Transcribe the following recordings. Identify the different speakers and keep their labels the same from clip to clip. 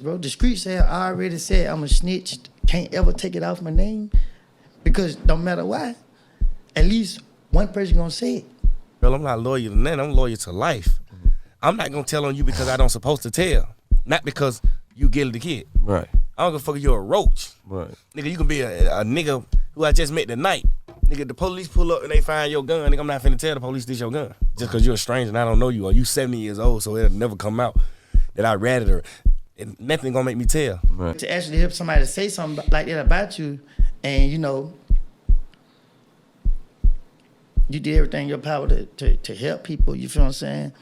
Speaker 1: bro. The streets have already said I'm a snitch. Can't ever take it off my name. Because no matter what, at least one person gonna say it.
Speaker 2: Well, I'm not loyal to nothing. I'm loyal to life. I'm not gonna tell on you because I don't supposed to tell. Not because you guilty the kid.
Speaker 3: Right.
Speaker 2: I don't give a fuck if you're a roach.
Speaker 3: Right.
Speaker 2: Nigga, you can be a nigga who I just met tonight. Nigga, the police pull up and they find your gun. Nigga, I'm not finna tell the police this your gun. Just because you're a stranger and I don't know you, or you 70 years old, so it'll never come out that I ratted her. And nothing gonna make me tell.
Speaker 3: Right.
Speaker 1: To actually help somebody say something like that about you, and you know, you did everything in your power to help people, you feel what I'm saying?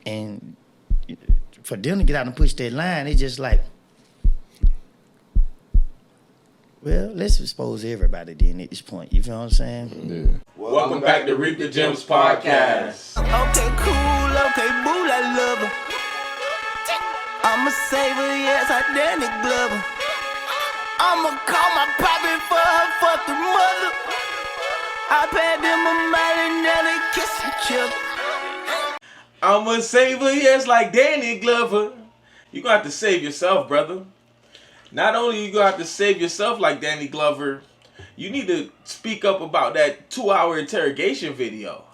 Speaker 1: And for them to get out and push that line, it's just like, well, let's expose everybody then at this point, you feel what I'm saying?
Speaker 3: Yeah.
Speaker 4: Welcome back to Reap the Gems podcast.
Speaker 5: Okay, cool, okay, boo, I love her. I'ma save her, yes, I Danny Glover. I'ma call my poppy for her fucking mother. I paid them a million, now they kiss each other.
Speaker 4: I'ma save her, yes, like Danny Glover. You gonna have to save yourself, brother. Not only you gonna have to save yourself like Danny Glover, you need to speak up about that 2-hour interrogation video.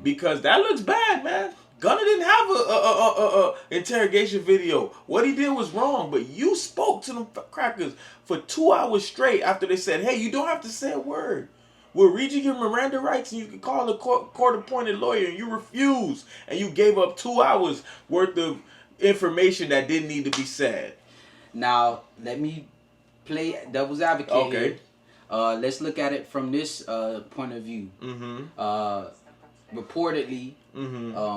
Speaker 4: Because that looks bad, man. Gunna didn't have a interrogation video. What he did was wrong, but you spoke to them crackers for 2 hours straight after they said, hey, you don't have to say a word. We'll read you your Miranda rights and you can call a court-appointed lawyer, and you refused. And you gave up 2 hours worth of information that didn't need to be said.
Speaker 6: Now, let me play devil's advocate
Speaker 4: Okay.
Speaker 6: here. Let's look at it from this point of view. Reportedly,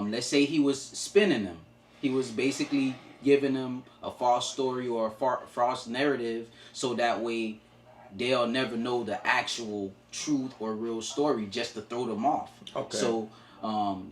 Speaker 6: let's say he was spinning them. He was basically giving them a false story or a false narrative so that way they'll never know the actual truth or real story just to throw them off.
Speaker 4: Okay.
Speaker 6: So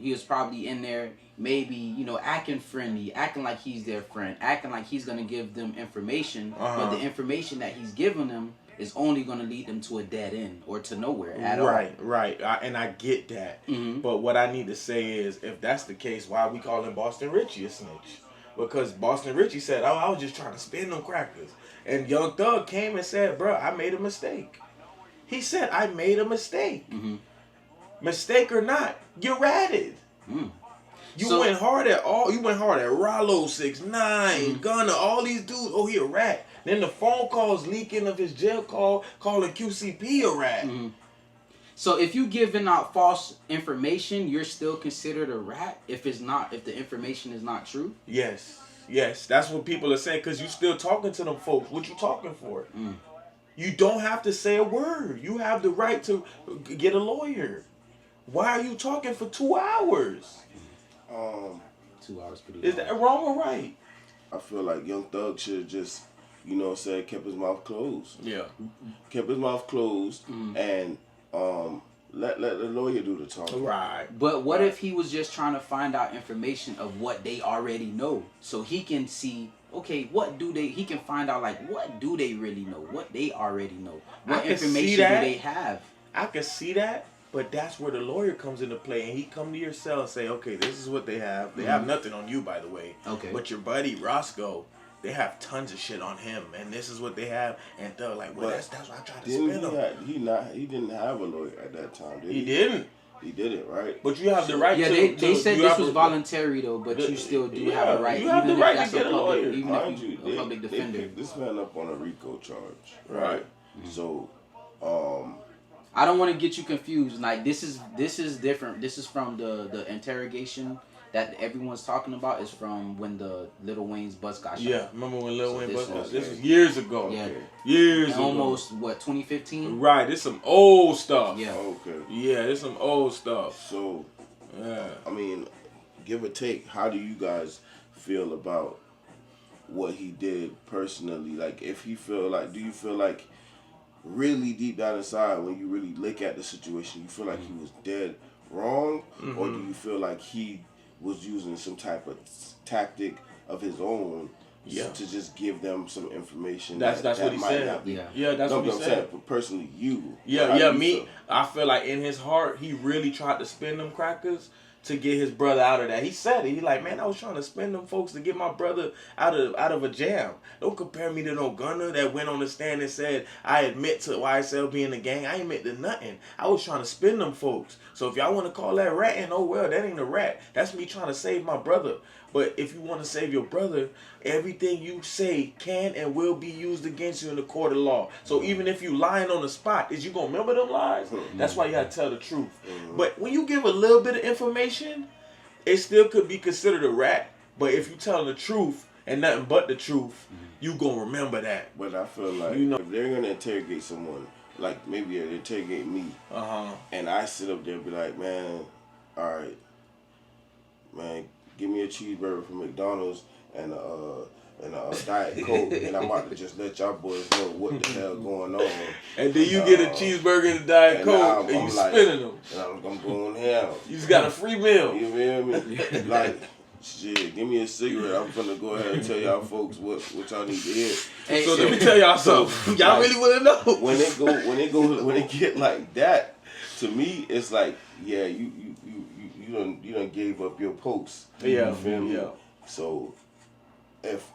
Speaker 6: he was probably in there maybe, you know, acting friendly, acting like he's their friend, acting like he's going to give them information, but the information that he's giving them is only going to lead them to a dead end or to nowhere at all.
Speaker 4: Right. And I get that. But what I need to say is, if that's the case, why are we calling Boston Richie a snitch? Because Boston Richie said, oh, I was just trying to spin them crackers. And Young Thug came and said, bro, I made a mistake. He said, I made a mistake. Mistake or not, you ratted. You went hard at all. You went hard at Rollo, 6ix9ine, Gunna, all these dudes. Oh, he a rat. Then the phone calls leaking of his jail call, calling QCP a rat.
Speaker 6: So if you giving out false information, you're still considered a rat if the information is not true?
Speaker 4: Yes, that's what people are saying, because you still talking to them folks. What you talking for? You don't have to say a word. You have the right to get a lawyer. Why are you talking for 2 hours?
Speaker 6: 2 hours pretty
Speaker 4: Is
Speaker 6: long.
Speaker 4: that wrong or right?
Speaker 3: I feel like Young Thug should have just, you know what I'm saying, kept his mouth closed.
Speaker 4: Yeah.
Speaker 3: Kept his mouth closed and let the lawyer do the talking.
Speaker 4: Right.
Speaker 6: But what if he was just trying to find out information of what they already know, so he can see, okay, he can find out, like, what do they really know, what they already know, what information do they have.
Speaker 4: I can see that, but that's where the lawyer comes into play, and he come to your cell and say, okay, this is what they have. They have nothing on you, by the way.
Speaker 6: Okay.
Speaker 4: But your buddy Roscoe, they have tons of shit on him, and this is what they have. And Thug like, well, that's why I tried to spin him.
Speaker 3: He didn't have a lawyer at that time, did he?
Speaker 4: He didn't.
Speaker 3: He did it, right?
Speaker 4: But you have the right
Speaker 6: Yeah,
Speaker 4: to...
Speaker 6: they said this was voluntary, though, but you still do have a right.
Speaker 4: You have the
Speaker 6: even
Speaker 4: right
Speaker 6: if
Speaker 4: to get a lawyer.
Speaker 6: Even
Speaker 3: Mind
Speaker 6: if
Speaker 3: you,
Speaker 6: you're a public
Speaker 3: they
Speaker 6: defender.
Speaker 3: picked this man up on a RICO charge,
Speaker 4: Right.
Speaker 3: So,
Speaker 6: I don't want to get you confused. Like, this is different. This is from the interrogation that everyone's talking about, is from when the Lil Wayne's bus got shot.
Speaker 4: Yeah, remember when Lil Wayne bus got... This
Speaker 3: okay.
Speaker 4: was years ago.
Speaker 6: Yeah.
Speaker 4: Years ago.
Speaker 6: Almost, 2015?
Speaker 4: Right, this some old stuff.
Speaker 6: Yeah.
Speaker 3: okay.
Speaker 4: Yeah, this some old stuff.
Speaker 3: So,
Speaker 4: Yeah.
Speaker 3: I mean, give or take, how do you guys feel about what he did personally? Like, if he feel like, do you feel like really deep down inside, when you really look at the situation, you feel like he was dead wrong? Or do you feel like he was using some type of tactic of his own to just give them some information?
Speaker 4: That's what he said. Yeah, that's what he said.
Speaker 3: But personally, you.
Speaker 4: Yeah, me. Feel? I feel like in his heart, he really tried to spin them crackers to get his brother out of that. He said it. He like, man, I was trying to spend them folks to get my brother out of a jam. Don't compare me to no gunner that went on the stand and said, I admit to YSL being a gang. I ain't admit to nothing. I was trying to spend them folks. So if y'all want to call that ratting, oh well, that ain't a rat. That's me trying to save my brother. But if you want to save your brother, everything you say can and will be used against you in the court of law. So even if you lying on the spot, is you going to remember them lies? That's why you got to tell the truth. But when you give a little bit of information, it still could be considered a rat. But if you telling the truth and nothing but the truth, you going to remember that.
Speaker 3: But I feel like if they're going to interrogate someone, like maybe they interrogate me, and I sit up there and be like, man, all right, man, give me a cheeseburger from McDonald's and a Diet Coke, and I'm about to just let y'all boys know what the hell going on.
Speaker 4: And then you get a cheeseburger and a Diet Coke, and you
Speaker 3: like,
Speaker 4: spinning them.
Speaker 3: And I'm going ham.
Speaker 4: You just got a free meal.
Speaker 3: You feel me? Like, shit, give me a cigarette. I'm finna go ahead and tell y'all folks what y'all need to hear.
Speaker 6: Hey,
Speaker 4: So let me tell y'all something. Y'all really want to know?
Speaker 3: When it get like that, to me, it's like, yeah, you done gave up your post.
Speaker 4: Yeah,
Speaker 3: You feel me?
Speaker 4: yeah.
Speaker 3: So if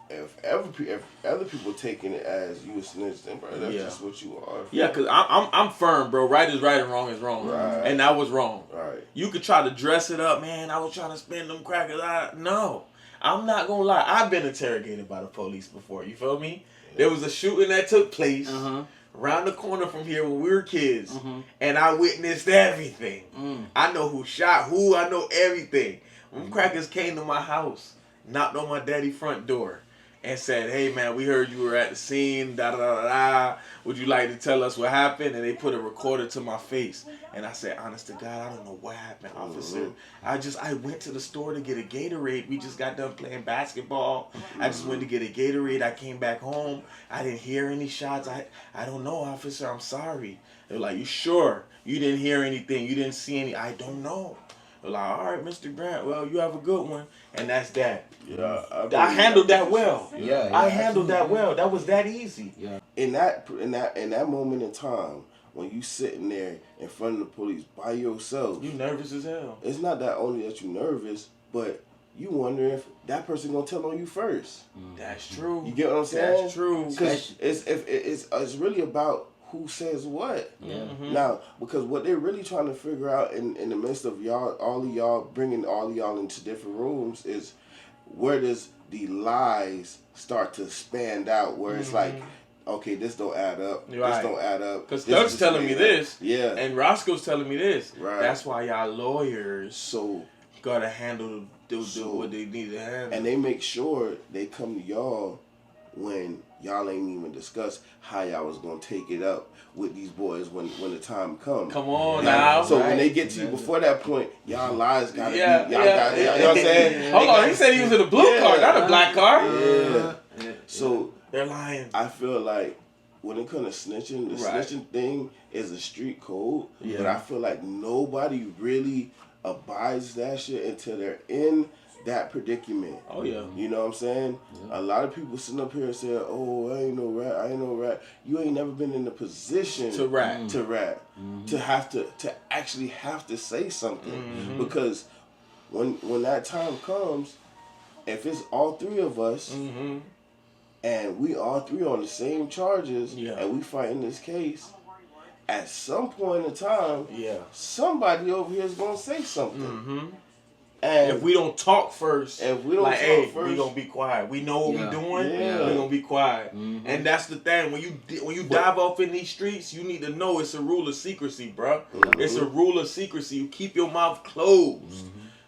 Speaker 3: other people taking it as you a snitch, then bro, that's just what you are.
Speaker 4: Yeah, cause I'm firm, bro. Right is right and wrong is wrong.
Speaker 3: Right.
Speaker 4: And that was wrong.
Speaker 3: Right.
Speaker 4: You could try to dress it up, man. I was trying to spend them crackers. No, I'm not gonna lie. I've been interrogated by the police before. You feel me? Yeah. There was a shooting that took place around the corner from here when we were kids, and I witnessed everything. I know who shot who. I know everything. Them crackers came to my house, knocked on my daddy's front door, and said, hey, man, we heard you were at the scene, da-da-da-da-da. Would you like to tell us what happened? And they put a recorder to my face. And I said, honest to God, I don't know what happened, officer. I went to the store to get a Gatorade. We just got done playing basketball. I just went to get a Gatorade. I came back home. I didn't hear any shots. I don't know, officer. I'm sorry. They were like, you sure? You didn't hear anything? You didn't see any? I don't know. They're like, all right, Mr. Grant, well, you have a good one. And that's that.
Speaker 3: Yeah,
Speaker 4: I handled that well.
Speaker 6: Yeah,
Speaker 4: I handled that well. That was that easy.
Speaker 6: Yeah.
Speaker 3: In that moment in time, when you sitting there in front of the police by yourself,
Speaker 4: You nervous as hell.
Speaker 3: it's not that only that you nervous, but you wonder if that person gonna tell on you first.
Speaker 4: That's true.
Speaker 3: You get what I'm saying?
Speaker 4: That's true.
Speaker 3: Because it's really about who says what.
Speaker 6: Yeah.
Speaker 3: Now, because what they're really trying to figure out in the midst of all of y'all bringing all of y'all into different rooms is where does the lies start to span out? Where it's like, okay, this don't add up.
Speaker 4: Right.
Speaker 3: This don't add up.
Speaker 4: Because
Speaker 3: This
Speaker 4: Doug's
Speaker 3: is
Speaker 4: telling me
Speaker 3: made up.
Speaker 4: this.
Speaker 3: Yeah.
Speaker 4: And Roscoe's telling me this.
Speaker 3: Right.
Speaker 4: That's why y'all lawyers
Speaker 3: So,
Speaker 4: gotta handle what they need to handle.
Speaker 3: and they make sure they come to y'all when y'all ain't even discuss how y'all was gonna take it up with these boys when the time comes.
Speaker 4: Come on now.
Speaker 3: So
Speaker 6: Right.
Speaker 3: when they get to you before that point, y'all lies gotta be, you
Speaker 4: Yeah,
Speaker 3: know what I'm saying?
Speaker 4: Hold on, he said he was in a blue car, not a black car.
Speaker 3: Yeah. So
Speaker 4: They're lying.
Speaker 3: I feel like when it comes to snitching, the
Speaker 4: Right.
Speaker 3: snitching thing is a street code.
Speaker 4: Yeah.
Speaker 3: But I feel like nobody really abides that shit until they're in that predicament.
Speaker 4: Oh yeah.
Speaker 3: You know what I'm saying? A lot of people sitting up here and saying, "Oh, I ain't no rat. You ain't never been in a position
Speaker 4: To rat.
Speaker 3: to actually have to say something because when that time comes, if it's all three of us and we all three on the same charges and we fighting this case, at some point in time, somebody over here is gonna say something. And
Speaker 4: If we don't talk first,
Speaker 3: If we don't
Speaker 4: like,
Speaker 3: talk
Speaker 4: hey,
Speaker 3: first-
Speaker 4: we gonna be quiet. We know what we doing.
Speaker 3: Yeah.
Speaker 4: We gonna be quiet. And that's the thing. When you dive off in these streets, you need to know it's a rule of secrecy, bro. It's a rule of secrecy. You keep your mouth closed.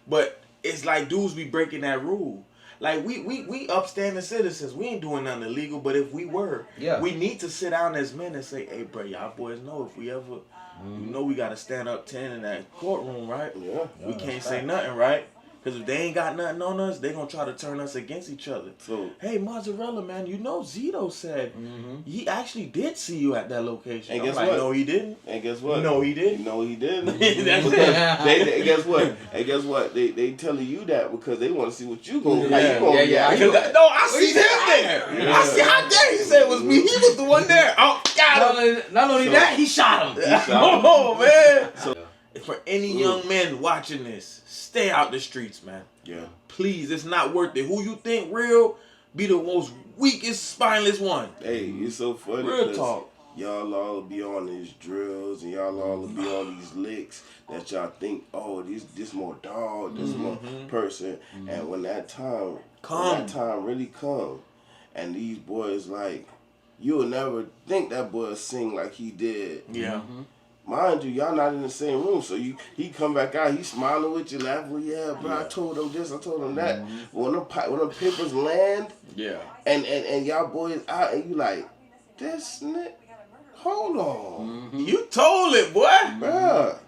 Speaker 4: But it's like dudes be breaking that rule. Like we upstanding citizens. We ain't doing nothing illegal. But if we were, we need to sit down as men and say, hey, bro, y'all boys know if we ever, you know, we gotta stand up 10 in that courtroom, right?
Speaker 3: Yeah.
Speaker 4: We can't say nothing, right? Because if they ain't got nothing on us, they gonna try to turn us against each other.
Speaker 3: So,
Speaker 4: Hey, Mozzarella, man, you know Zito said he actually did see you at that location.
Speaker 3: And
Speaker 4: I'm
Speaker 3: guess
Speaker 4: like,
Speaker 3: what?
Speaker 4: no, he didn't.
Speaker 3: and guess what?
Speaker 4: No, he didn't.
Speaker 3: No, he didn't.
Speaker 4: That's
Speaker 3: they guess what? And guess what? They telling you that because they want to see what you gonna. How
Speaker 4: Yeah.
Speaker 3: you gonna
Speaker 6: Yeah,
Speaker 3: react.
Speaker 6: yeah.
Speaker 4: No, I see him there. I see how dare he said it was me. He was the one there. Oh, got him.
Speaker 6: Not only that, he shot him.
Speaker 4: Oh man. For any young men watching this, stay out the streets, man.
Speaker 3: Yeah.
Speaker 4: Please, it's not worth it. Who you think real be the most weakest, spineless one.
Speaker 3: Hey, it's so funny.
Speaker 4: Real
Speaker 3: 'cause
Speaker 4: talk.
Speaker 3: Y'all all be on these drills and y'all all be on these licks that y'all think, oh, this more dog, this more person. And when that time really come, and these boys like, you'll never think that boy will sing like he did.
Speaker 4: Yeah.
Speaker 3: Mind you, y'all not in the same room, so he come back out, he smiling with you, laughing with you, yeah, bro, I told him this, I told him that. When them papers land,
Speaker 4: Yeah.
Speaker 3: and y'all boys out, and you like, this nigga, hold on,
Speaker 4: You told it, boy.
Speaker 3: bruh.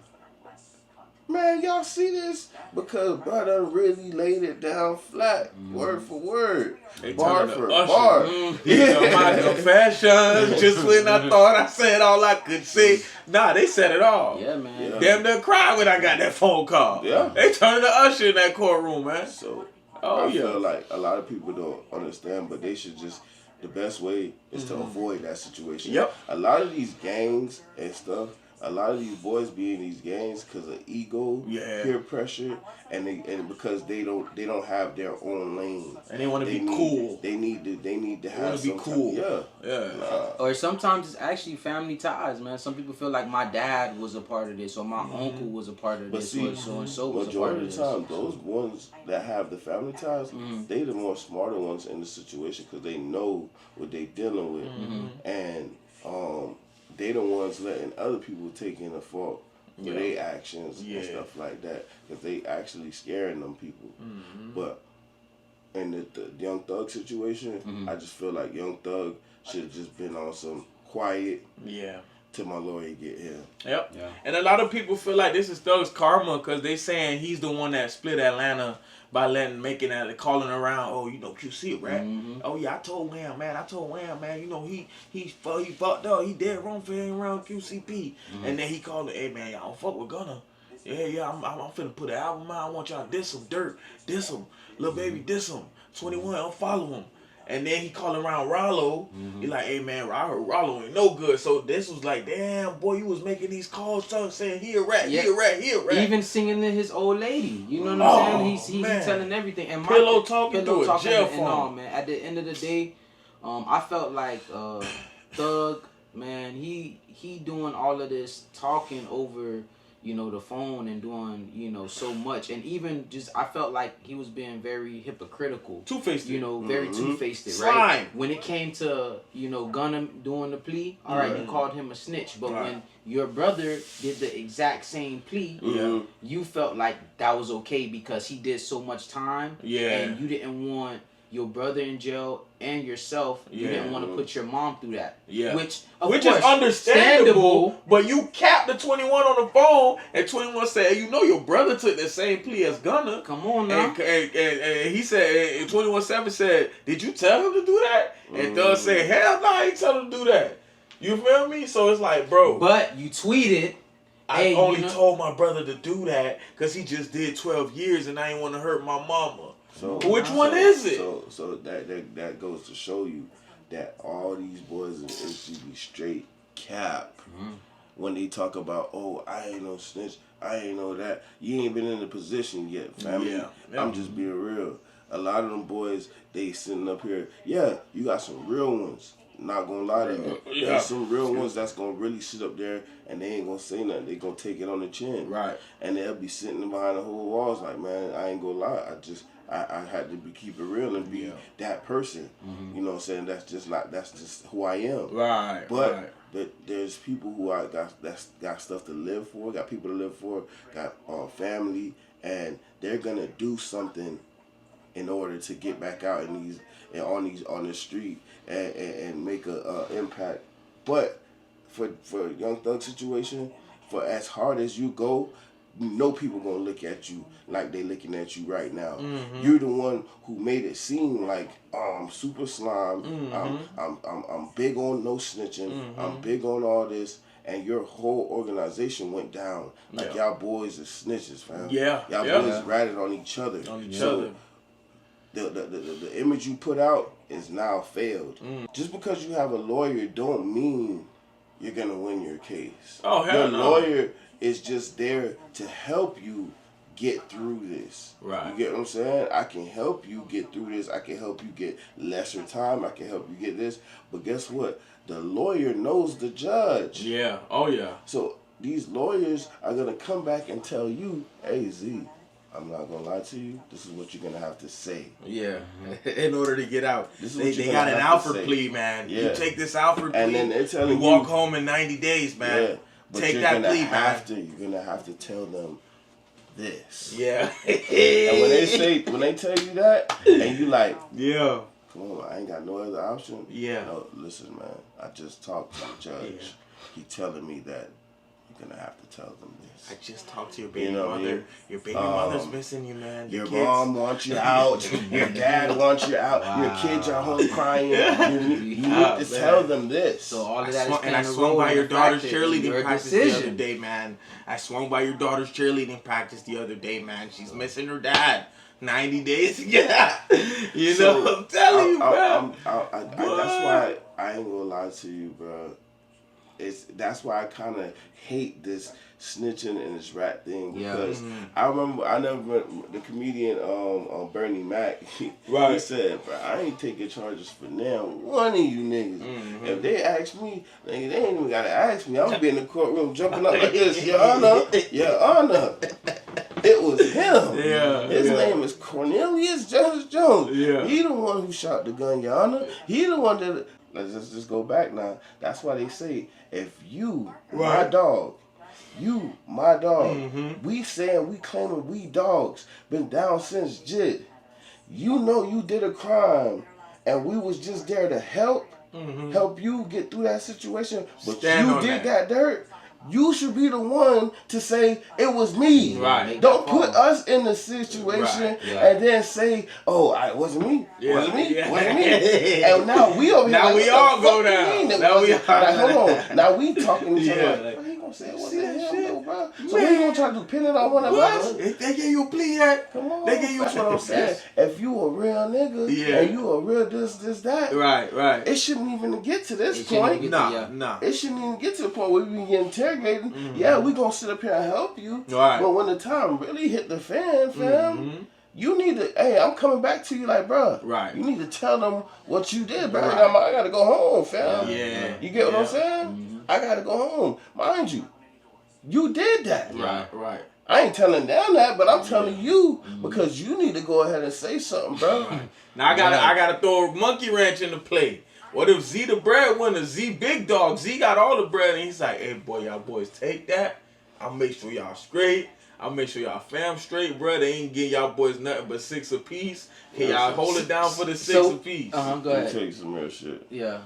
Speaker 3: Man, y'all see this? Because brother really laid it down flat, word for word,
Speaker 4: They
Speaker 3: bar
Speaker 4: turned to
Speaker 3: for
Speaker 4: Usher.
Speaker 3: bar.
Speaker 4: My confessions, just when I thought I said all I could say. Nah, they said it all.
Speaker 6: Yeah, man.
Speaker 3: Yeah.
Speaker 4: Damn near cried when I got that phone call.
Speaker 3: Yeah.
Speaker 4: They turned to Usher in that courtroom, man.
Speaker 3: So
Speaker 4: Oh,
Speaker 3: I
Speaker 4: yeah.
Speaker 3: feel like a lot of people don't understand, but they should just, the best way is to avoid that situation.
Speaker 4: Yep.
Speaker 3: A lot of these gangs and stuff, a lot of these boys be in these gangs because of ego,
Speaker 4: Yeah.
Speaker 3: peer pressure, and because they don't have their own lane.
Speaker 4: And they want to be
Speaker 3: need,
Speaker 4: cool.
Speaker 3: They need to
Speaker 4: wanna
Speaker 3: have
Speaker 4: be
Speaker 3: some
Speaker 4: cool.
Speaker 3: yeah.
Speaker 6: Or sometimes it's actually family ties, man. Some people feel like my dad was a part of this, or my uncle was a part of
Speaker 3: But
Speaker 6: this,
Speaker 3: see,
Speaker 6: or so and so was a part
Speaker 3: majority
Speaker 6: of
Speaker 3: of
Speaker 6: this.
Speaker 3: the time, those ones that have the family ties, they the more smarter ones in the situation because they know what they dealing with, and they the ones letting other people take in the fault for their actions and stuff like that because they actually scaring them people. But in the Young Thug situation, I just feel like Young Thug should have just been on some quiet
Speaker 4: Yeah.
Speaker 3: till my lawyer get here.
Speaker 4: Yep.
Speaker 6: Yeah.
Speaker 4: And a lot of people feel like this is Thug's karma because they saying he's the one that split Atlanta by calling around. Oh, you know QC, right? Oh yeah, I told Wham, man. You know he fucked up. He dead wrong for hanging around QCP. And then he called it, hey man, y'all don't fuck with Gunna. Yeah, I'm finna put an album out. I want y'all to diss him, Dirt, diss him, Lil Baby, diss him, 21, unfollow him. And then he calling around Rollo. He like, hey man, I heard Rollo ain't no good. So this was like, damn boy, you was making these calls saying he a rat,
Speaker 6: Yeah.
Speaker 4: he a rat, he a rat.
Speaker 6: Even singing to his old lady, you know what
Speaker 4: Oh,
Speaker 6: I'm saying? He's
Speaker 4: man.
Speaker 6: telling everything. And
Speaker 4: Pillow talking through a jail
Speaker 6: and all,
Speaker 4: phone.
Speaker 6: man. At the end of the day, I felt like Thug, man, he doing all of this talking over, you know, the phone and doing, you know, so much. And even just, I felt like he was being very hypocritical.
Speaker 4: Two-faced.
Speaker 6: You know, very two-faced,
Speaker 4: Slime.
Speaker 6: right? When it came to, you know, Gunna doing the plea, all right, you called him a snitch. But
Speaker 4: Right.
Speaker 6: when your brother did the exact same plea,
Speaker 4: Yeah.
Speaker 6: you felt like that was okay because he did so much time.
Speaker 4: Yeah.
Speaker 6: And you didn't want your brother in jail and yourself. You
Speaker 4: Yeah.
Speaker 6: didn't want to put your mom through that.
Speaker 4: Yeah.
Speaker 6: Which
Speaker 4: Which
Speaker 6: course,
Speaker 4: is understandable, but you capped the 21 on the phone, and 21 said, hey, you know your brother took the same plea as Gunna.
Speaker 6: Come on now.
Speaker 4: And he said, and 21-7 said, did you tell him to do that? And Thug said, hell no, I ain't tell him to do that. You feel me? So it's like, bro.
Speaker 6: But you tweeted,
Speaker 4: I
Speaker 6: hey,
Speaker 4: only
Speaker 6: you know,
Speaker 4: told my brother to do that because he just did 12 years and I ain't want to hurt my mama.
Speaker 3: So
Speaker 4: Which one is it?
Speaker 3: So that goes to show you that all these boys in MCB straight cap when they talk about, oh, I ain't no snitch, I ain't know that. You ain't been in the position yet, family.
Speaker 4: Yeah.
Speaker 3: I'm just being real. A lot of them boys, they sitting up here. Yeah, you got some real ones. Not gonna lie to you.
Speaker 4: Yeah.
Speaker 3: There's some real ones that's gonna really sit up there and they ain't gonna say nothing. They gonna take it on the chin.
Speaker 4: Right.
Speaker 3: And they'll be sitting behind the whole walls like, man, I ain't gonna lie. I had to keep it real and be that person. You know what I'm saying? That's just who I am.
Speaker 4: Right.
Speaker 3: But there's people who got stuff to live for, got people to live for, got family, and they're gonna do something in order to get back out on the street and make a impact. But for Young Thug situation, for as hard as you go, you know people gonna look at you like they looking at you right now. You're the one who made it seem like I'm super slime. I'm big on no snitching. I'm big on all this. And your whole organization went down. Like y'all boys are snitches, fam.
Speaker 6: Yeah.
Speaker 3: Y'all
Speaker 6: Yeah.
Speaker 3: boys ratted on each other. The image you put out is now failed. Just because you have a lawyer don't mean you're gonna win your case.
Speaker 4: Oh, hell
Speaker 3: Your
Speaker 4: no.
Speaker 3: lawyer is just there to help you get through this.
Speaker 4: Right.
Speaker 3: You get what I'm saying? I can help you get through this. I can help you get lesser time. I can help you get this. But guess what? The lawyer knows the judge.
Speaker 4: Yeah. Oh yeah.
Speaker 3: So these lawyers are gonna come back and tell you, hey Z, I'm not gonna lie to you. This is what you're gonna have to say.
Speaker 4: Yeah. In order to get out,
Speaker 3: This is
Speaker 4: they
Speaker 3: what you're
Speaker 4: got
Speaker 3: gonna
Speaker 4: an
Speaker 3: have to
Speaker 4: Alfred
Speaker 3: say.
Speaker 4: plea, man.
Speaker 3: Yeah.
Speaker 4: You take this Alfred plea,
Speaker 3: And then they're telling
Speaker 4: you walk
Speaker 3: you-
Speaker 4: home in 90 days, man.
Speaker 3: Yeah. But
Speaker 4: Take
Speaker 3: you're
Speaker 4: that
Speaker 3: gonna
Speaker 4: plea,
Speaker 3: have
Speaker 4: man.
Speaker 3: You're gonna have to tell them this.
Speaker 4: Yeah.
Speaker 3: And when they tell you that, and you like,
Speaker 4: yeah.
Speaker 3: come on, I ain't got no other option.
Speaker 4: Yeah.
Speaker 3: No, listen, man. I just talked to the judge.
Speaker 4: Yeah.
Speaker 3: He telling me that you're gonna have to tell them
Speaker 4: I
Speaker 3: this.
Speaker 4: just talked to your baby
Speaker 3: You know what I
Speaker 4: mother.
Speaker 3: mean?
Speaker 4: Your baby mother's missing you, man.
Speaker 3: Your
Speaker 4: kids.
Speaker 3: mom wants you out. Your dad wants you out. Your kids are home crying. You need to tell them this.
Speaker 6: So all
Speaker 4: I
Speaker 6: of that
Speaker 4: swung,
Speaker 6: is
Speaker 4: and I
Speaker 6: playing a
Speaker 4: swung
Speaker 6: role
Speaker 4: by
Speaker 6: in
Speaker 4: your
Speaker 6: the fact
Speaker 4: daughter's
Speaker 6: that
Speaker 4: cheerleading
Speaker 6: your
Speaker 4: practice the other
Speaker 6: decision.
Speaker 4: day, man. I swung by your daughter's cheerleading practice the other day, man. She's missing her dad. 90 days. Yeah. You
Speaker 3: So,
Speaker 4: know, I'm telling you, man.
Speaker 3: that's why I ain't gonna lie to you, bro. That's why I kind of hate this snitching and this rat thing, because I remember the comedian Bernie Mac. He said, "Bro, I ain't taking charges for now one of you niggas. If they ask me, they ain't even gotta ask me. I'm gonna be in the courtroom jumping up like this, Your Honor, Your Honor." It was him.
Speaker 4: Yeah,
Speaker 3: His name is Cornelius Jones.
Speaker 4: Yeah.
Speaker 3: He the one who shot the gun, Your Honor. He the one that. Let's just go back now. That's why they say, if you, my dog, you, my dog, we claiming we dogs, been down since JIT. You know you did a crime, and we was just there to help you get through that situation, but
Speaker 4: Stand
Speaker 3: you
Speaker 4: on
Speaker 3: did
Speaker 4: that.
Speaker 3: that dirt. You should be the one to say it was me.
Speaker 4: Right.
Speaker 3: Don't put us in the situation
Speaker 4: Right.
Speaker 3: and then say, "Oh, it wasn't me.
Speaker 4: Yeah.
Speaker 3: Wasn't me.
Speaker 4: Yeah.
Speaker 3: Wasn't me." And now we over here.
Speaker 4: Now
Speaker 3: like,
Speaker 4: we
Speaker 3: what
Speaker 4: all
Speaker 3: the
Speaker 4: go
Speaker 3: fuck you
Speaker 4: down.
Speaker 3: mean it
Speaker 4: Now we
Speaker 3: wasn't?
Speaker 4: all
Speaker 3: Like,
Speaker 4: go
Speaker 3: hold
Speaker 4: down.
Speaker 3: on. Now we talking to each other
Speaker 4: Yeah,
Speaker 3: like,
Speaker 4: like,
Speaker 3: "Bro, he gonna say it
Speaker 4: see
Speaker 3: wasn't
Speaker 4: that
Speaker 3: him,
Speaker 4: shit?
Speaker 3: though, bro." So we gonna try to pin it on one of us?
Speaker 4: If they gave you a plea yet?
Speaker 3: Come on.
Speaker 4: They gave you
Speaker 3: That's what I'm saying. If you a real nigga and you a real this, that,
Speaker 4: Right.
Speaker 3: it shouldn't even get to this
Speaker 6: It shouldn't
Speaker 3: point.
Speaker 6: even
Speaker 4: Nah.
Speaker 3: It shouldn't even get to the point where we get interrogated. Yeah, we gonna sit up here and help you.
Speaker 4: Right.
Speaker 3: But when the time really hit the fan, fam, you need to. Hey, I'm coming back to you, like, bro.
Speaker 4: Right.
Speaker 3: You need to tell them what you did, bro.
Speaker 4: Right.
Speaker 3: I gotta go home, fam.
Speaker 4: Yeah.
Speaker 3: You get what I'm
Speaker 4: Yeah.
Speaker 3: saying? I gotta go home, mind you. You did that.
Speaker 4: Right.
Speaker 3: I ain't telling them that, but I'm telling you because you need to go ahead and say something, bro.
Speaker 4: Now I gotta throw a monkey wrench into play. What if Z the breadwinner, Z big dog, Z got all the bread, and he's like, "Hey boy, y'all boys take that. I'll make sure y'all straight. I'll make sure y'all fam straight, bro. They ain't give y'all boys nothing but 6 apiece. Can y'all hold it down for the 6 apiece?"
Speaker 6: Go
Speaker 3: Let me
Speaker 6: ahead.
Speaker 3: tell you some real shit.
Speaker 6: Yeah.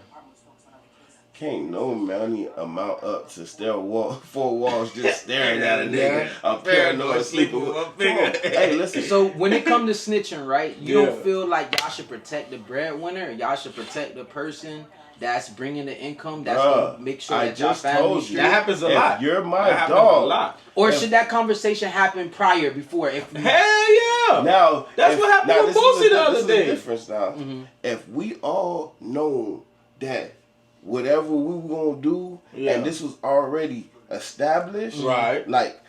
Speaker 3: Can't no money amount up to stare four walls just staring at a nigga. I'm paranoid sleeping with
Speaker 4: one
Speaker 3: Come on.
Speaker 4: finger.
Speaker 3: Hey, listen.
Speaker 6: So when it comes to snitching, right? You
Speaker 4: Yeah.
Speaker 6: don't feel like y'all should protect the breadwinner, or y'all should protect the person that's bringing the income, that's gonna make sure
Speaker 3: I
Speaker 6: that y'all
Speaker 3: just
Speaker 6: family
Speaker 3: told you.
Speaker 6: straight?
Speaker 4: That happens a
Speaker 3: If
Speaker 4: lot.
Speaker 3: you're my
Speaker 4: That happens
Speaker 3: dog.
Speaker 4: a lot.
Speaker 6: Or should that conversation happen prior, before? If
Speaker 4: Hell yeah.
Speaker 3: Now
Speaker 4: That's what happened with
Speaker 3: this is
Speaker 4: Boosie the other
Speaker 3: this is
Speaker 4: day.
Speaker 3: difference now. If we all know that whatever we were gonna do, and this was already established,
Speaker 4: Right.
Speaker 3: Like,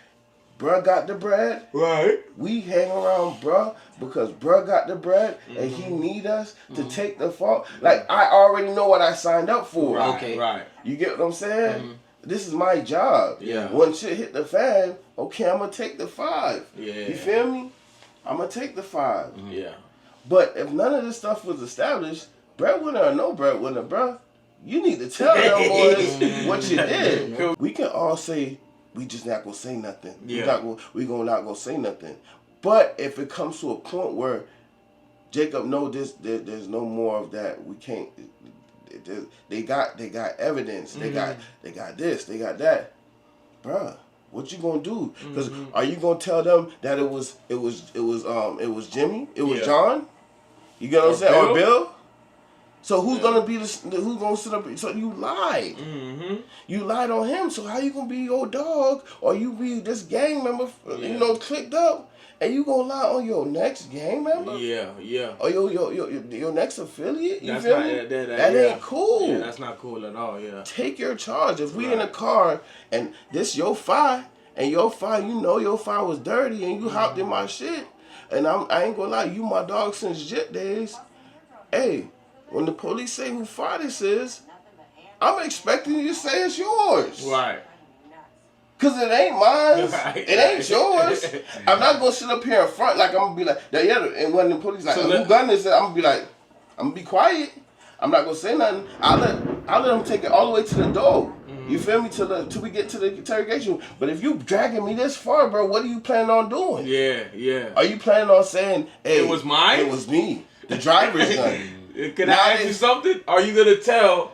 Speaker 3: bruh got the bread.
Speaker 4: Right.
Speaker 3: We hang around bruh because bruh got the bread and he need us to take the fault. Like, I already know what I signed up for.
Speaker 4: Right.
Speaker 6: Okay.
Speaker 4: Right.
Speaker 3: You get what I'm saying? This is my job.
Speaker 4: Yeah.
Speaker 3: When shit hit the fan, okay, I'm gonna take the 5.
Speaker 4: Yeah.
Speaker 3: You feel me? I'm gonna take the 5.
Speaker 4: Yeah.
Speaker 3: But if none of this stuff was established, breadwinner or no breadwinner, bruh, you need to tell them boys what you did. We can all say we just not gonna say nothing.
Speaker 4: Yeah.
Speaker 3: We not gonna say nothing. But if it comes to a point where Jacob know this, there's no more of that. We can't. They got evidence. They got this. They got that. Bruh, what you gonna do? Because are you gonna tell them that it was Jimmy? It was
Speaker 4: Yeah.
Speaker 3: John? You get what I'm
Speaker 4: Or
Speaker 3: saying? Or
Speaker 4: Bill?
Speaker 3: Bill? So who's gonna be who's gonna sit up? So you lied. You lied on him. So how you gonna be your dog or you be this gang member? You know, clicked up, and you gonna lie on your next gang member?
Speaker 4: Yeah.
Speaker 3: Or your next affiliate? You
Speaker 4: That's
Speaker 3: feel
Speaker 4: not
Speaker 3: me?
Speaker 4: that
Speaker 3: That
Speaker 4: yeah.
Speaker 3: ain't cool.
Speaker 4: Yeah, that's not cool at all. Yeah.
Speaker 3: Take your charge. If we in a car and this your 5 and your fire, you know your fire was dirty, and you hopped in my shit, and I ain't gonna lie, you my dog since Jit days. Hey, when the police say who fire this is, I'm expecting you to say it's yours.
Speaker 4: Right.
Speaker 3: Cause it ain't mine.
Speaker 4: Right.
Speaker 3: It ain't yours. I'm not gonna sit up here in front like I'm gonna be like that. Yeah, and when the police like,
Speaker 4: So
Speaker 3: who gun this? I'm gonna be like, I'm gonna be quiet. I'm not gonna say nothing. I'll let them take it all the way to the door. You feel me? Till we get to the interrogation. But if you dragging me this far, bro, what are you planning on doing?
Speaker 4: Yeah.
Speaker 3: Are you planning on saying, hey,
Speaker 4: It was mine?
Speaker 3: It was me. The driver's gun.
Speaker 4: Can I ask you something? Are you gonna tell?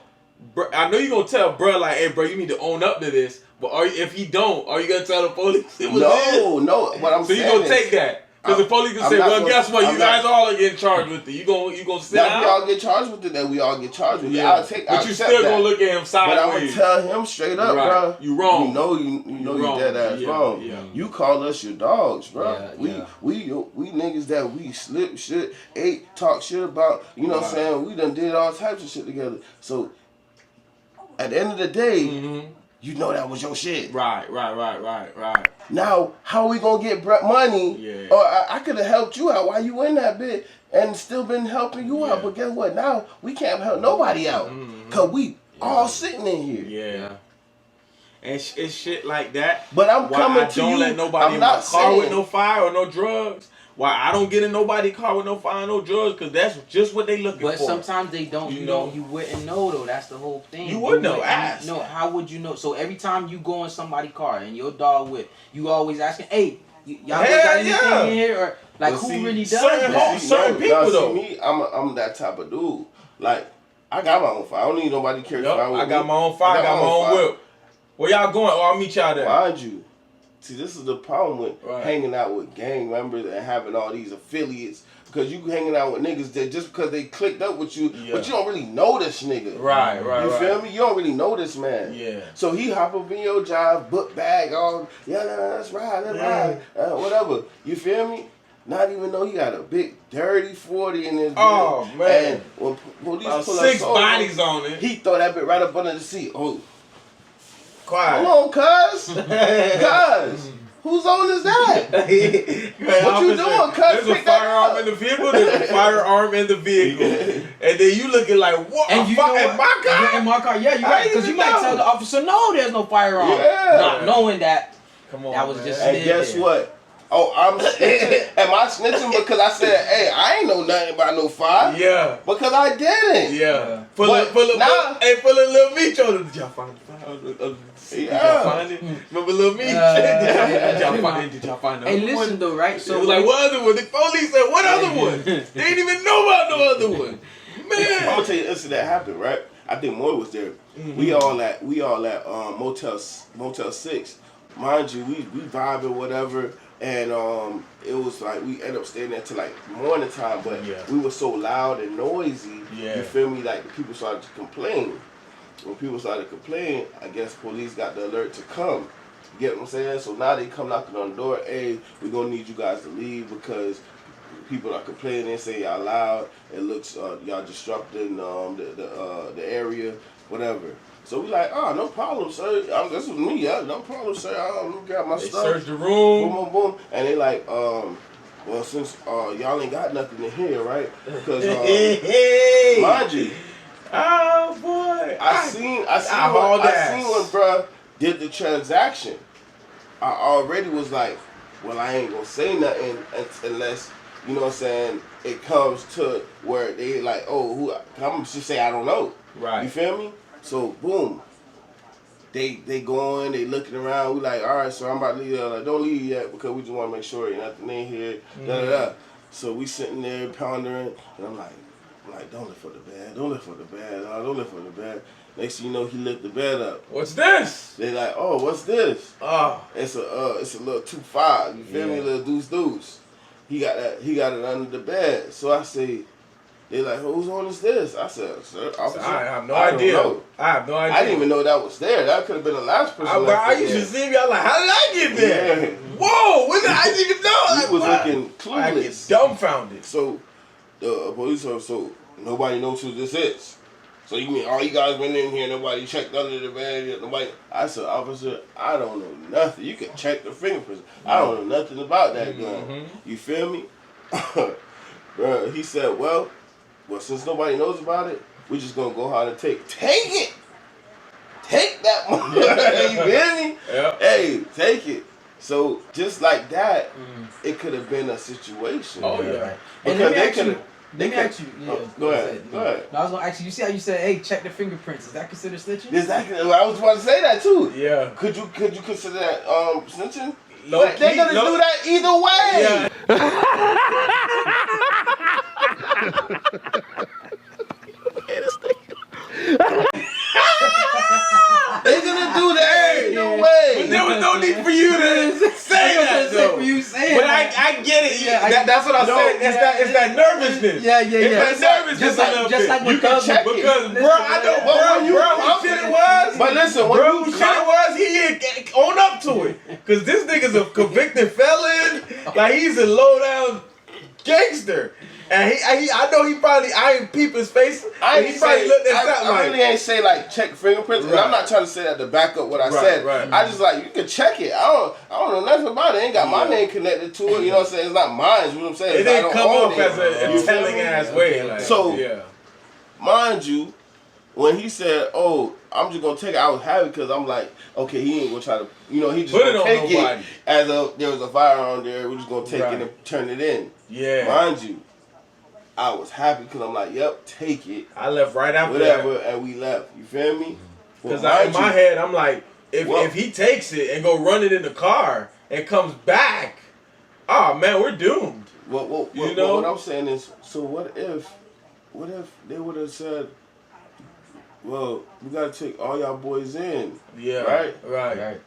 Speaker 4: I know you're gonna tell, bro. Like, hey, bro, you need to own up to this. But if he don't, are you gonna tell the police it was his?
Speaker 3: No. What I'm saying
Speaker 4: so you gonna take that? Because the police can say, well, guess what? You guys all are getting charged with it. You gonna sit
Speaker 3: now
Speaker 4: out?
Speaker 3: we all get charged with it. Then we all get charged with it.
Speaker 4: Yeah.
Speaker 3: But
Speaker 4: you still gonna look at him sideways.
Speaker 3: But I'm gonna tell him straight up,
Speaker 4: right.
Speaker 3: bro.
Speaker 4: You wrong.
Speaker 3: You know you dead ass wrong.
Speaker 4: Yeah.
Speaker 3: You call us your dogs, bro.
Speaker 6: Yeah,
Speaker 3: we niggas that we slip shit, ate, talk shit about. You know what I'm saying? We done did all types of shit together. So at the end of the day. You know that was your shit.
Speaker 4: Right.
Speaker 3: Now, how we gonna get money?
Speaker 4: Yeah.
Speaker 3: Or I could have helped you out while you in that bit and still been helping you out. But guess what? Now we can't help nobody out. Cause we all sitting in here.
Speaker 4: Yeah. And it's shit like that.
Speaker 3: But I'm coming to you.
Speaker 4: I don't let nobody in my car
Speaker 3: saying,
Speaker 4: with no fire or no drugs. Why I don't get in nobody's car with no fire, no drugs, because that's just what they looking for.
Speaker 6: But sometimes they don't. You know, you wouldn't know though. That's the whole thing.
Speaker 4: You would know. Ask.
Speaker 6: No, how would you know? So every time you go in somebody's car and your dog with, you always asking, "Hey, y'all got anything in here?" Or like, who really does that?
Speaker 4: Certain people though.
Speaker 3: See me, I'm that type of dude. Like I got my own fire. I don't need nobody to carry fire with me.
Speaker 4: I got my own fire. I got my own whip. Where y'all going? Oh, I'll meet y'all there.
Speaker 3: Mind you. See, this is the problem with hanging out with gang members and having all these affiliates. Because you hanging out with niggas that just because they clicked up with you, but you don't really know this nigga.
Speaker 4: Right.
Speaker 3: You feel me? You don't really know this man.
Speaker 4: Yeah.
Speaker 3: So he hop up in your job, book bag, all, let's ride, whatever. You feel me? Not even know he got a big dirty 40 in his
Speaker 4: Oh,
Speaker 3: bed.
Speaker 4: man.
Speaker 3: And when police pull up,
Speaker 4: 6 bodies on it.
Speaker 3: He throw that bit right up under the seat. Oh.
Speaker 4: Quiet.
Speaker 3: Hold on, cuz. Cuz. Whose own is that? What you doing, cuz?
Speaker 4: There's a firearm in the vehicle. There's a firearm in the vehicle. And then you looking like, what?
Speaker 6: And you know what?
Speaker 4: In my car?
Speaker 6: In my car, yeah, you're right. Because you might tell the officer, no, there's no firearm.
Speaker 3: Yeah.
Speaker 6: Not knowing that.
Speaker 4: Come on,
Speaker 6: that was
Speaker 4: man.
Speaker 6: just
Speaker 3: And guess what? Oh, I'm snitching. Am I snitching because I said, hey, I ain't know nothing about no fire?
Speaker 4: Yeah.
Speaker 3: Because I didn't.
Speaker 4: Yeah.
Speaker 3: Full of
Speaker 4: Lil Micho. Did y'all find the fire? Did y'all find it? Remember Lil Meech? Did y'all find it?
Speaker 6: Hey, listen though, right?
Speaker 4: So it was like, what other one? The police said, what other one? They didn't even know about no other one. Man.
Speaker 3: I'm gonna tell you an incident that happened, right? I think Moy was there. We all at Motel 6. Mind you, we vibing whatever, and it was like we ended up staying there till like morning time, but we were so loud and noisy. You feel me? Like people started to complain. When people started to complain, I guess police got the alert to come. You get what I'm saying? So now they come knocking on the door. Hey, we're gonna need you guys to leave because people are complaining. They say y'all loud. It looks y'all disrupting the area, whatever. So we like, oh, no problem, sir. This was me, no problem, sir. I got my stuff.
Speaker 4: They searched the room.
Speaker 3: Boom, boom, boom. And they like, well, since y'all ain't got nothing in here, right? Because mind you.
Speaker 4: Oh boy!
Speaker 3: I seen when bruh did the transaction. I already was like, well, I ain't gonna say nothing unless, you know what I'm saying, it comes to where they like, oh, I'm just say I don't know.
Speaker 4: Right.
Speaker 3: You feel me? So boom. They going, they looking around. We like, all right, so I'm about to leave. Like, don't leave yet because we just want to make sure ain't nothing in here. So we sitting there pondering, and I'm like, don't lift for the bed. Don't lift for the bed. Don't lift for the bed. Next thing you know, he lift the bed up.
Speaker 4: What's this?
Speaker 3: They like, oh, what's this?
Speaker 4: Oh,
Speaker 3: it's a little 2.5. You feel me? A little deuce. He got it under the bed. So I say, they like, whose one is this? I said, sir, officer,
Speaker 4: I have no idea. I have no idea.
Speaker 3: I didn't even know that was there. That could have been the last person.
Speaker 4: I used to see me. I was like, how did I get there? Yeah. Whoa! I didn't even know.
Speaker 3: He was looking clueless.
Speaker 4: I get dumbfounded.
Speaker 3: So the police officer, so nobody knows who this is. So you mean all you guys went in here, nobody checked under the bed, nobody? I said, officer, I don't know nothing. You can check the fingerprints. I don't know nothing about that gun. You feel me? Bro, he said, well, since nobody knows about it, we're just gonna go ahead and take it. Take that money. You feel me?
Speaker 4: Yeah.
Speaker 3: Hey, take it. So just like that, it could have been a situation.
Speaker 4: Oh yeah.
Speaker 3: Because they could have.
Speaker 7: Let me ask you. Yeah,
Speaker 3: Go ahead.
Speaker 7: No, I was gonna ask you. You see how you said, "Hey, check the fingerprints." Is that considered snitching?
Speaker 3: Exactly. I was about to say that too.
Speaker 4: Yeah.
Speaker 3: Could you consider that snitching?
Speaker 4: Low
Speaker 3: But they're gonna do that either way. They're gonna do that either way.
Speaker 4: But there was no need for you to say that though.
Speaker 7: For you saying
Speaker 4: But
Speaker 7: that.
Speaker 4: I get it.
Speaker 7: Yeah,
Speaker 4: That's what I said. It's that nervousness.
Speaker 7: Yeah.
Speaker 4: It's that nervousness a little
Speaker 7: Just
Speaker 4: bit.
Speaker 7: like
Speaker 3: You
Speaker 7: when
Speaker 3: can
Speaker 7: Thug
Speaker 3: check it.
Speaker 4: Because bro, I know, what shit it was.
Speaker 3: But listen, when
Speaker 4: Bro,
Speaker 3: you
Speaker 4: what shit it was, he didn't own up to it. Cause this nigga's a convicted felon. Like he's a low down gangster. And I know he probably, I ain't peep his face. He probably looked at something
Speaker 3: I
Speaker 4: like.
Speaker 3: really ain't say like check fingerprints. And I'm not trying to say that to back up what I said.
Speaker 4: Right.
Speaker 3: I just like you can check it. I don't know nothing about it. Ain't got my name connected to it. You know what I'm saying? It's not mine. You know what I'm saying?
Speaker 4: It
Speaker 3: It's I
Speaker 4: didn't
Speaker 3: don't
Speaker 4: come
Speaker 3: own
Speaker 4: off
Speaker 3: it.
Speaker 4: as a telling ass way. Like,
Speaker 3: So-
Speaker 4: yeah.
Speaker 3: Mind you, when he said, "Oh, I'm just gonna take it," I was happy because I'm like, okay, he ain't gonna try to, he just
Speaker 4: Put it
Speaker 3: gonna
Speaker 4: on
Speaker 3: take
Speaker 4: nobody.
Speaker 3: it as there was a firearm there. We're just gonna take
Speaker 4: Right.
Speaker 3: it and turn it in.
Speaker 4: Yeah.
Speaker 3: Mind you, I was happy because I'm like, yep, take it,
Speaker 4: I left right after
Speaker 3: whatever,
Speaker 4: that.
Speaker 3: and we left. You feel me?
Speaker 4: Because
Speaker 3: Well,
Speaker 4: in my head, I'm like,
Speaker 3: Well-
Speaker 4: if he takes it and go run it in the car and comes back, oh man, we're doomed.
Speaker 3: What I'm saying is, so what if they would have said, well, we gotta take all y'all boys in,
Speaker 4: Yeah.
Speaker 3: right?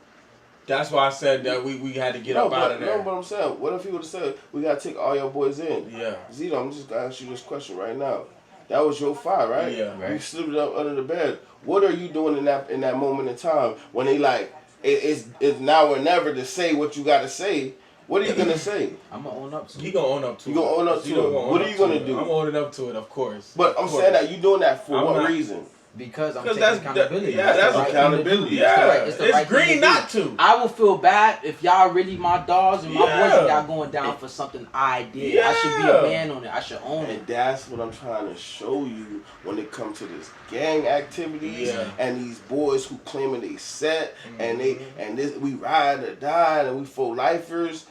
Speaker 4: That's why I said that we had to get up out of there.
Speaker 3: No, but I'm saying, what if he would have said, we gotta take all your boys in?
Speaker 4: Yeah.
Speaker 3: Zito, I'm just gonna ask you this question right now. That was your fire, right?
Speaker 4: Yeah.
Speaker 3: You slipped it up under the bed. What are you doing in that moment in time when they like it's now or never to say what you gotta say? What are you gonna say?
Speaker 6: I'm gonna own up to it.
Speaker 4: He gonna own up to it.
Speaker 3: You gonna own up to
Speaker 4: You know
Speaker 3: it.
Speaker 4: gonna
Speaker 3: What
Speaker 4: own
Speaker 3: are you
Speaker 4: up to
Speaker 3: gonna
Speaker 4: it.
Speaker 3: do?
Speaker 4: I'm owning up to it, of course.
Speaker 3: But I'm
Speaker 4: Of course.
Speaker 3: saying that you doing that for
Speaker 4: I'm
Speaker 3: what
Speaker 4: not-
Speaker 3: reason?
Speaker 6: Because I'm
Speaker 4: Because
Speaker 6: taking
Speaker 4: that's
Speaker 6: accountability.
Speaker 4: yeah, that's
Speaker 6: the right thing to do.
Speaker 3: accountability.
Speaker 4: Yeah,
Speaker 6: It's the
Speaker 4: it's
Speaker 6: right thing
Speaker 4: green
Speaker 6: to do.
Speaker 4: not to.
Speaker 6: I will feel bad if y'all really my dogs and my boys
Speaker 4: Yeah.
Speaker 6: and y'all going down for something I did. I should be a
Speaker 4: Yeah.
Speaker 6: man on it. I should own it.
Speaker 3: And that's what I'm trying to show you when it comes to this gang activities
Speaker 4: Yeah.
Speaker 3: and these boys who claiming they set and we ride or die and we full lifers.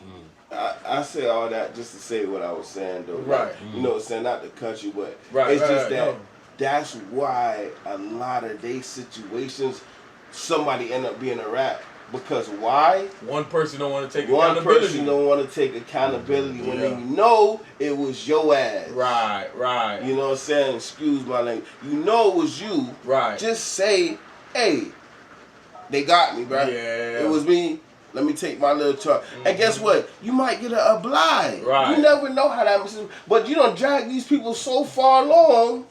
Speaker 3: I say all that just to say what I was saying though.
Speaker 4: Right.
Speaker 3: You know what I'm saying? Not to cut you, but
Speaker 4: Right,
Speaker 3: it's
Speaker 4: right,
Speaker 3: just
Speaker 4: right,
Speaker 3: that
Speaker 4: no.
Speaker 3: that's why a lot of these situations somebody end up being a rat. Because why?
Speaker 4: One person don't want to take
Speaker 3: One
Speaker 4: accountability.
Speaker 3: person don't want to take accountability when
Speaker 4: Yeah.
Speaker 3: they know it was your ass.
Speaker 4: Right.
Speaker 3: You know what I'm saying? Excuse my language. You know it was you.
Speaker 4: Right.
Speaker 3: Just say, hey, they got me, bro.
Speaker 4: Yeah.
Speaker 3: It was me. Let me take my little charge. And guess what? You might get a blind.
Speaker 4: Right.
Speaker 3: You never know how that is. But you don't drag these people so far along.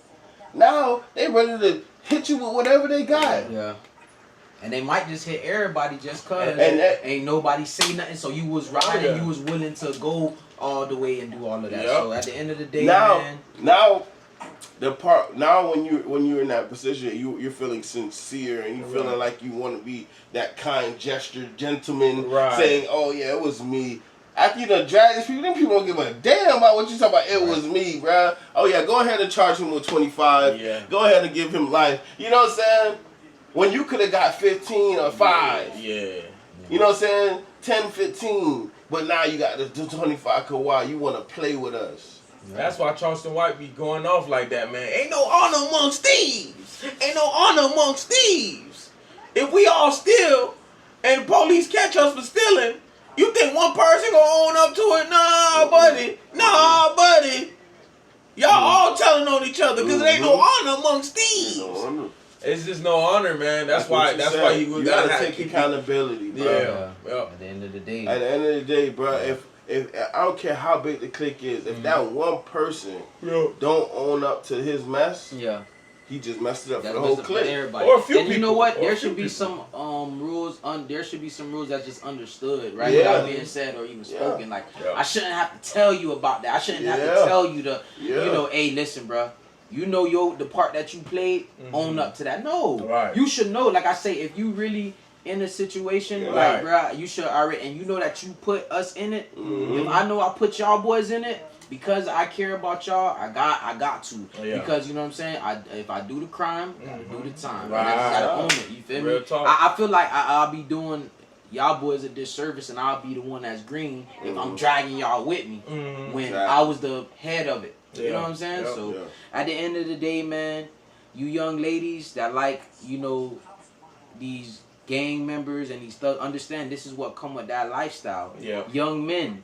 Speaker 3: Now they ready to hit you with whatever they got.
Speaker 6: Yeah. And they might just hit everybody just cause
Speaker 3: And that-
Speaker 6: ain't nobody say nothing. So you was riding,
Speaker 4: Yeah.
Speaker 6: you was willing to go all the way and do all of that.
Speaker 4: Yep.
Speaker 6: So at the end of the day,
Speaker 3: Now,
Speaker 6: man,
Speaker 3: when you're in that position, you're feeling sincere and you feeling like you want to be that kind gesture gentleman,
Speaker 4: Right.
Speaker 3: saying, "Oh yeah, it was me." After you done drag these people, them people don't give a damn about what you talking about. It was me, bruh. Oh yeah, go ahead and charge him with 25.
Speaker 4: Yeah.
Speaker 3: Go ahead and give him life. You know what I'm saying? When you could have got 15 or 5.
Speaker 4: Yeah.
Speaker 3: You know what I'm saying? 10, 15. But now you got the 25 Kawhi. You want to play with us.
Speaker 4: That's why Charleston White be going off like that, man. Ain't no honor amongst thieves. Ain't no honor amongst thieves. If we all steal and the police catch us for stealing, you think one person gonna own up to it? Nah, buddy. Nah, buddy. Y'all all telling on each other because there ain't no honor amongst thieves.
Speaker 3: No,
Speaker 4: It's just no honor, man. That's
Speaker 3: what
Speaker 4: why.
Speaker 3: you
Speaker 4: That's
Speaker 3: said.
Speaker 4: why you
Speaker 3: gotta
Speaker 4: have to
Speaker 3: take
Speaker 4: keep
Speaker 3: accountability, bro.
Speaker 4: Yeah.
Speaker 6: at the end of the day,
Speaker 3: At the end of the day, bro, if I don't care how big the clique is, if that one person don't own up to his mess,
Speaker 6: yeah.
Speaker 3: he just messed it up
Speaker 6: That
Speaker 3: for the whole
Speaker 6: was
Speaker 3: clique.
Speaker 6: everybody.
Speaker 4: Or a few
Speaker 6: and you know
Speaker 4: people.
Speaker 6: what?
Speaker 4: Or
Speaker 6: There
Speaker 4: a few
Speaker 6: should be
Speaker 4: people.
Speaker 6: some rules. There should be some rules that's just understood, right?
Speaker 3: Yeah.
Speaker 6: Without being said or even spoken. Like
Speaker 4: Yeah.
Speaker 6: I shouldn't have to tell you about that. I shouldn't have
Speaker 3: Yeah.
Speaker 6: to tell you to,
Speaker 3: Yeah.
Speaker 6: you know, hey, listen, bro. You know the part that you played, own up to that. No.
Speaker 4: Right.
Speaker 6: You should know, like I say, if you really in a situation, like, bruh, you should already, and you know that you put us in it. If I know I put y'all boys in it, because I care about y'all, I got to. Because, you know what I'm saying? If I do the crime, gotta do the time.
Speaker 4: Right.
Speaker 6: I just gotta own it, you feel
Speaker 4: Real
Speaker 6: me?
Speaker 4: talk.
Speaker 6: I feel like I'll be doing y'all boys a disservice, and I'll be the one that's green if I'm dragging y'all with me when I was the head of it. You know what I'm saying? So at the end of the day, man, you young ladies that like, you know, these gang members and these thugs, understand this is what come with that lifestyle.
Speaker 4: Yeah.
Speaker 6: Young men,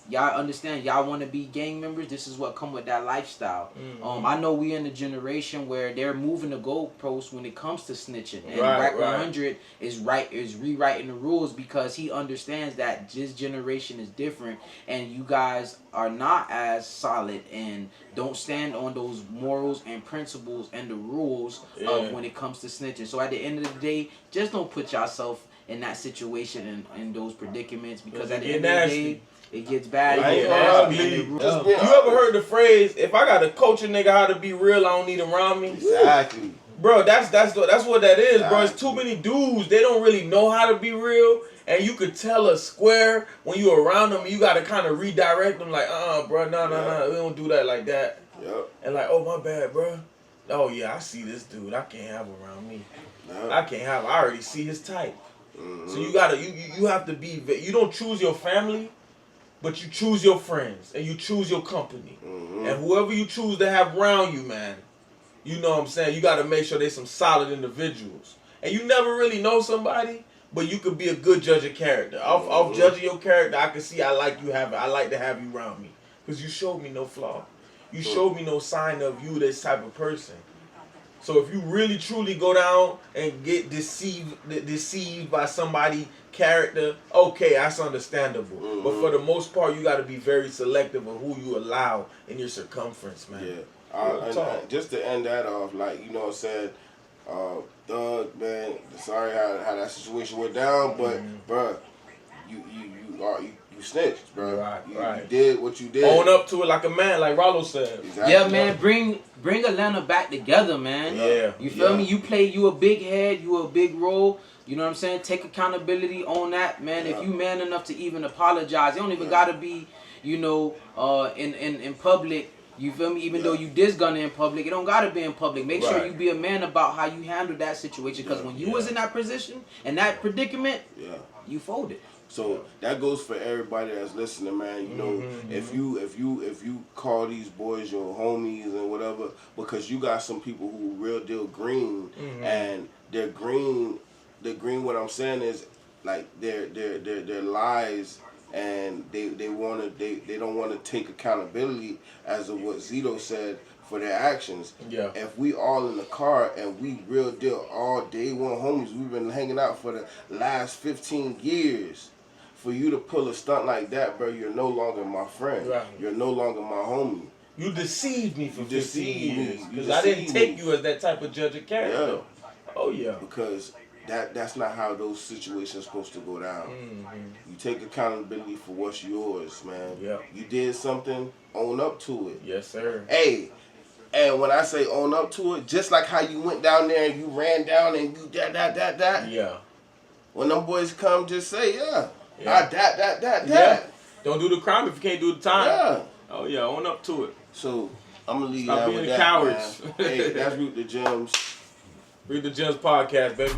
Speaker 6: y'all understand, y'all want to be gang members, this is what come with that lifestyle. I know we in a generation where they're moving the goalposts when it comes to snitching, and Rack 100 is rewriting the rules because he understands that this generation is different and you guys are not as solid and don't stand on those morals and principles and the rules of when it comes to snitching. So at the end of the day, just don't put yourself in that situation and in those predicaments, because at the end of the day, it gets bad.
Speaker 4: You ever heard the phrase, if I gotta coach a nigga how to be real, I don't need him around me?
Speaker 3: Exactly.
Speaker 4: Bro, that's what that is, bro. It's too many dudes, they don't really know how to be real. And you could tell a square when you around them, you gotta kind of redirect them like, bro, no, we don't do that like that. And like, oh, my bad, bro. Oh, yeah, I see this dude. I can't have him around me. I can't have him. I already see his type. So you gotta, you have to be, you don't choose your family, but you choose your friends and you choose your company. And whoever you choose to have around you, man, you know what I'm saying? You got to make sure they're some solid individuals. And you never really know somebody, but you could be a good judge of character. Off judging your character, I can see I like to have you around me. Because you showed me no flaw. You showed me no sign of you this type of person. So if you really truly go down and get deceived by somebody's character, okay, that's understandable. But for the most part, you got to be very selective of who you allow in your circumference, man.
Speaker 3: And just to end that off, like, you know what I'm saying, Thug, man, sorry how that situation went down, but bruh, you snitched, bro. You did what you did.
Speaker 4: Own up to it like a man, like Rollo said.
Speaker 3: Exactly.
Speaker 6: Yeah, man, bring Atlanta back together, man. You feel me? You a big head, you a big role. You know what I'm saying? Take accountability on that, man. If you man enough to even apologize, you don't even gotta be, you know, in public. You feel me? Even though you diss Gunna in public, it don't gotta be in public. Make sure you be a man about how you handle that situation. Because when you was in that position and that predicament, you folded.
Speaker 3: So that goes for everybody that's listening, man. You know, if you call these boys your homies and whatever, because you got some people who real deal green, and they're green. The green, what I'm saying is, like, they're lies, and they don't want to take accountability, as of what Zito said, for their actions. If we all in the car and we real deal all day one homies, we've been hanging out for the last 15 years. For you to pull a stunt like that, bro, you're no longer my friend. You're no longer my homie.
Speaker 4: You deceived me for 15 years. Because I didn't take you as that type of judge of character. Oh, yeah.
Speaker 3: Because that's not how those situations are supposed to go down. You take accountability for what's yours, man. You did something, own up to it.
Speaker 4: Yes, sir.
Speaker 3: Hey, and when I say own up to it, just like how you went down there and you ran down and you that.
Speaker 4: Yeah.
Speaker 3: When them boys come, just say, that.
Speaker 4: Don't do the crime if you can't do the time.
Speaker 3: Yeah.
Speaker 4: Oh, yeah, own up to it.
Speaker 3: So, I'm going to leave
Speaker 4: Stop
Speaker 3: that
Speaker 4: being
Speaker 3: with
Speaker 4: the
Speaker 3: that,
Speaker 4: cowards.
Speaker 3: man. Hey, that's Root the Gems.
Speaker 4: Read the Gems podcast, baby.